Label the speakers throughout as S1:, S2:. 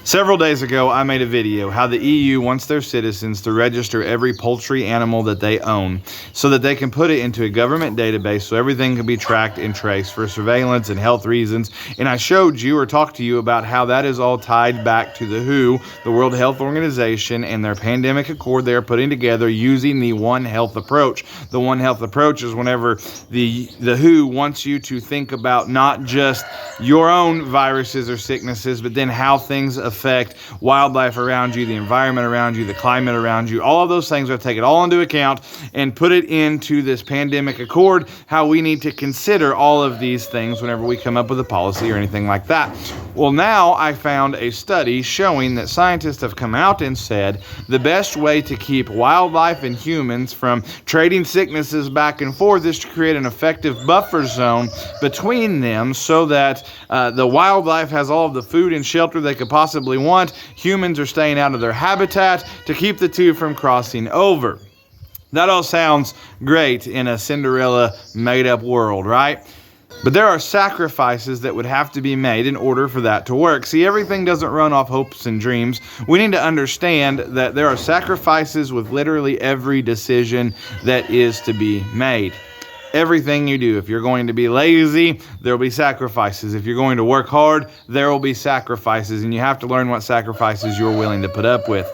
S1: Several days ago, I made a video how the EU wants their citizens to register every poultry animal that they own so that they can put it into a government database so everything can be tracked and traced for surveillance and health reasons. And I showed you or talked to you about how that is all tied back to the WHO, the World Health Organization, and their pandemic accord they are putting together using the One Health approach. The One Health approach is whenever the WHO wants you to think about not just your own viruses or sicknesses, but then how things affect wildlife around you, the environment around you, the climate around you. All of those things are to take it all into account and put it into this pandemic accord, how we need to consider all of these things whenever we come up with a policy or anything like that. Well, now I found a study showing that scientists have come out and said the best way to keep wildlife and humans from trading sicknesses back and forth is to create an effective buffer zone between them so that the wildlife has all of the food and shelter they could possibly want. Humans are staying out of their habitat to keep the two from crossing over. That all sounds great in a Cinderella made-up world, right? But there are sacrifices that would have to be made in order for that to work. See, everything doesn't run off hopes and dreams. We need to understand that there are sacrifices with literally every decision that is to be made. Everything you do. If you're going to be lazy, there will be sacrifices. If you're going to work hard, there will be sacrifices, and you have to learn what sacrifices you're willing to put up with.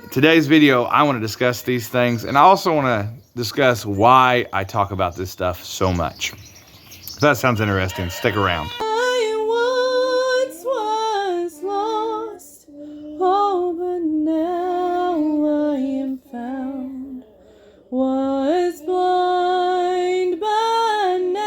S1: In today's video, I want to discuss these things, and I also want to discuss why I talk about this stuff so much. If that sounds interesting, stick around.
S2: I once was lost, oh, but now I am found. Was blind, but now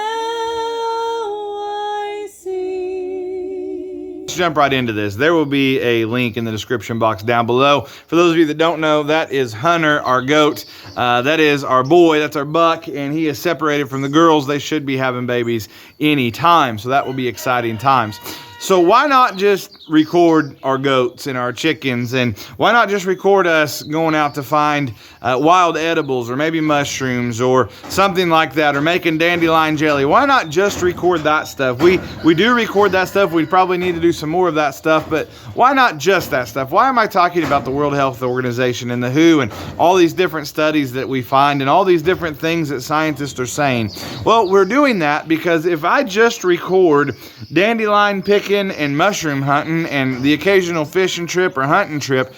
S2: I see.
S1: Let's jump right into this. There will be a link in the description box down below. For those of you that don't know, that is Hunter, our goat. That is our boy, that's our buck, and he is separated from the girls. They should be having babies any time, so that will be exciting times. So why not just record our goats and our chickens, and why not just record us going out to find wild edibles or maybe mushrooms or something like that, or making dandelion jelly? Why not just record that stuff? We do record that stuff. We probably need to do some more of that stuff, but why not just that stuff? Why am I talking about the World Health Organization and the WHO and all these different studies that we find and all these different things that scientists are saying? Well, we're doing that because if I just record dandelion picking and mushroom hunting and the occasional fishing trip or hunting trip,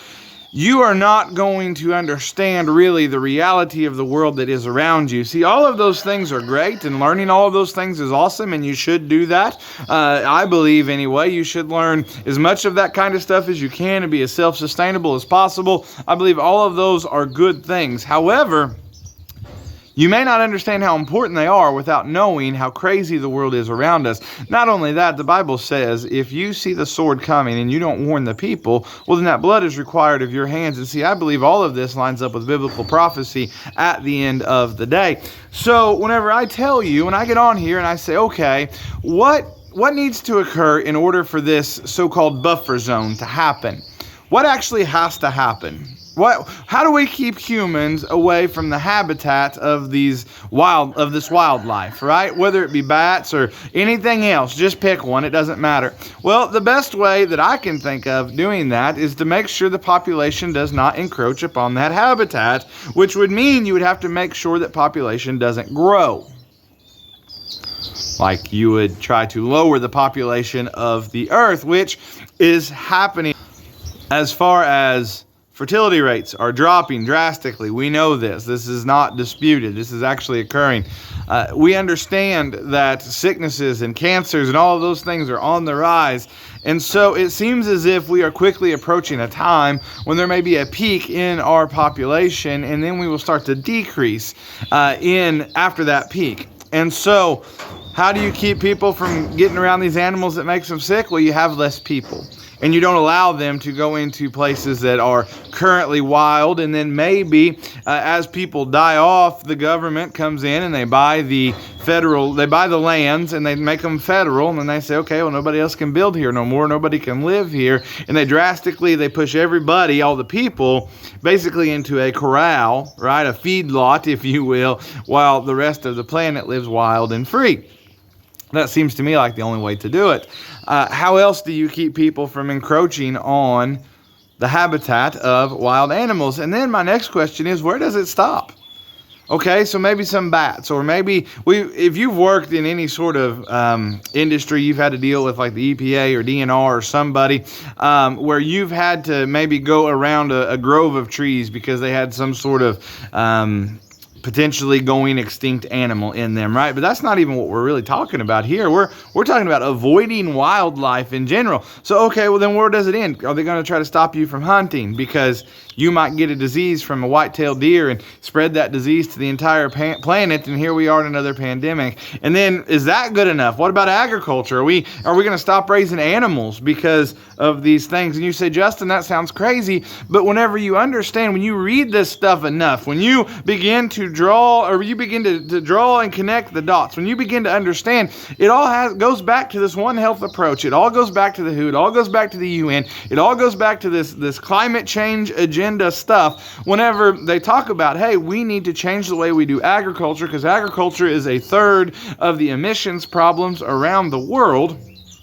S1: you are not going to understand really the reality of the world that is around you. See, all of those things are great, and learning all of those things is awesome, and you should do that. I believe anyway, you should learn as much of that kind of stuff as you can and be as self-sustainable as possible. I believe all of those are good things. However, you may not understand how important they are without knowing how crazy the world is around us. Not only that, the Bible says, if you see the sword coming and you don't warn the people, well, then that blood is required of your hands. And see, I believe all of this lines up with biblical prophecy at the end of the day. So whenever I tell you, when I get on here and I say, okay, what needs to occur in order for this so-called buffer zone to happen? What actually has to happen? How do we keep humans away from the habitat of this wildlife, right? Whether it be bats or anything else, just pick one, it doesn't matter. Well, the best way that I can think of doing that is to make sure the population does not encroach upon that habitat, which would mean you would have to make sure that population doesn't grow. Like you would try to lower the population of the earth, which is happening. As far as fertility rates are dropping drastically. We know this. This is not disputed. This is actually occurring. We understand that sicknesses and cancers and all of those things are on the rise. And so it seems as if we are quickly approaching a time when there may be a peak in our population, and then we will start to decrease after that peak. And so how do you keep people from getting around these animals that makes them sick? Well, you have less people. And you don't allow them to go into places that are currently wild, and then maybe as people die off, the government comes in and they buy the lands and they make them federal, and then they say, okay, well, nobody else can build here no more, nobody can live here, and they push everybody, all the people, basically into a corral, right, a feedlot, if you will, while the rest of the planet lives wild and free. That seems to me like the only way to do it. How else do you keep people from encroaching on the habitat of wild animals? And then my next question is, where does it stop? Okay, so maybe some bats, or maybe if you've worked in any sort of industry, you've had to deal with like the EPA or DNR or somebody where you've had to maybe go around a grove of trees because they had some sort of potentially going extinct animal in them, right? But that's not even what we're really talking about here. We're talking about avoiding wildlife in general. So, okay, well then where does it end? Are they going to try to stop you from hunting because you might get a disease from a white-tailed deer and spread that disease to the entire planet, and here we are in another pandemic? And then, is that good enough? What about agriculture? Are we going to stop raising animals because of these things? And you say, Justin, that sounds crazy. But whenever you understand, when you read this stuff enough, when you begin to draw, or you begin to draw and connect the dots, when you begin to understand, it all goes back to this One Health approach. It all goes back to the WHO. It all goes back to the UN. It all goes back to this climate change agenda stuff. Whenever they talk about, hey, we need to change the way we do agriculture because agriculture is a third of the emissions problems around the world.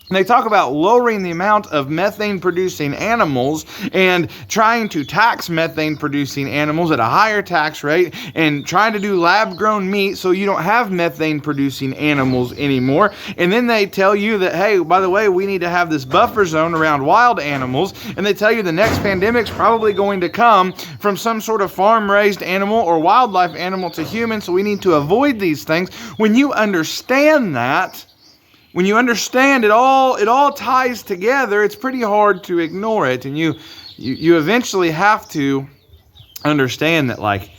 S1: And they talk about lowering the amount of methane-producing animals and trying to tax methane-producing animals at a higher tax rate and trying to do lab-grown meat so you don't have methane-producing animals anymore. And then they tell you that, hey, by the way, we need to have this buffer zone around wild animals. And they tell you the next pandemic's probably going to come from some sort of farm-raised animal or wildlife animal to human, so we need to avoid these things. When you understand that, when you understand it all ties together, it's pretty hard to ignore it. And you eventually have to understand that, like,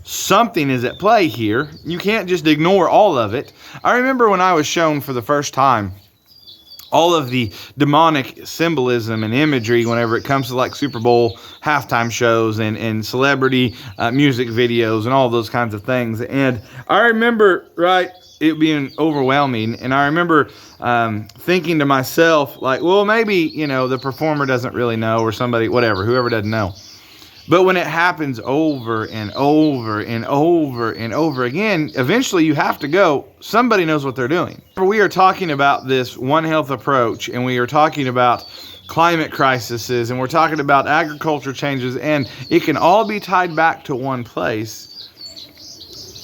S1: something is at play here. You can't just ignore all of it. I remember when I was shown for the first time all of the demonic symbolism and imagery whenever it comes to like Super Bowl halftime shows and celebrity music videos and all those kinds of things. And I remember, right, it being overwhelming. And I remember thinking to myself, like, well, maybe, you know, the performer doesn't really know, or somebody, whatever, whoever doesn't know. But when it happens over and over and over and over again, eventually you have to go, somebody knows what they're doing. We are talking about this One Health approach, and we are talking about climate crises, and we're talking about agriculture changes, and it can all be tied back to one place.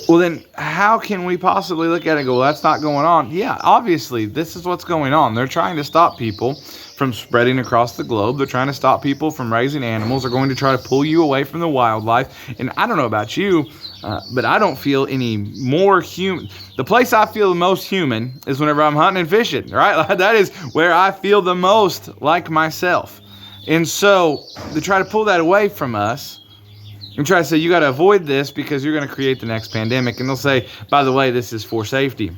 S1: Well, then how can we possibly look at it and go, well, that's not going on? Yeah, obviously, this is what's going on. They're trying to stop people from spreading across the globe. They're trying to stop people from raising animals. They're going to try to pull you away from the wildlife. And I don't know about you, but I don't feel any more human. The place I feel the most human is whenever I'm hunting and fishing, right? That is where I feel the most like myself. And so to try to pull that away from us, and try to say, you got to avoid this because you're going to create the next pandemic. And they'll say, by the way, this is for safety.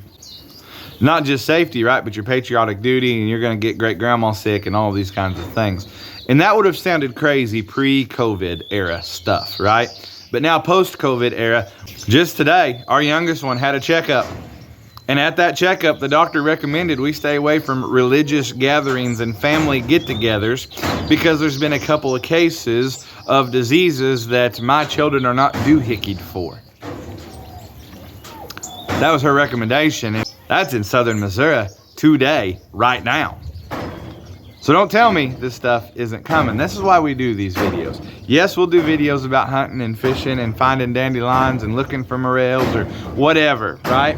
S1: Not just safety, right? But your patriotic duty, and you're going to get great grandma sick and all of these kinds of things. And that would have sounded crazy pre-COVID era stuff, right? But now post-COVID era, just today, our youngest one had a checkup. And at that checkup, the doctor recommended we stay away from religious gatherings and family get-togethers because there's been a couple of cases of diseases that my children are not doohickied for. That was her recommendation. And that's in southern Missouri today, right now. So don't tell me this stuff isn't coming. This is why we do these videos. Yes, we'll do videos about hunting and fishing and finding dandelions and looking for morels or whatever, right?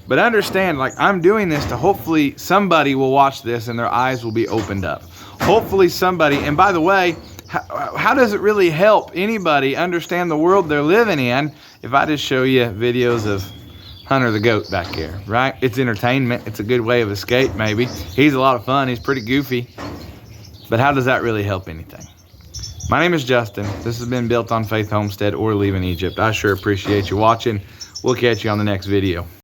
S1: But understand, like, I'm doing this to hopefully somebody will watch this and their eyes will be opened up. Hopefully somebody, and by the way, how does it really help anybody understand the world they're living in if I just show you videos of Hunter the goat back here, right? It's entertainment. It's a good way of escape, maybe. He's a lot of fun. He's pretty goofy. But how does that really help anything? My name is Justin. This has been Built on Faith Homestead or Leaving Egypt. I sure appreciate you watching. We'll catch you on the next video.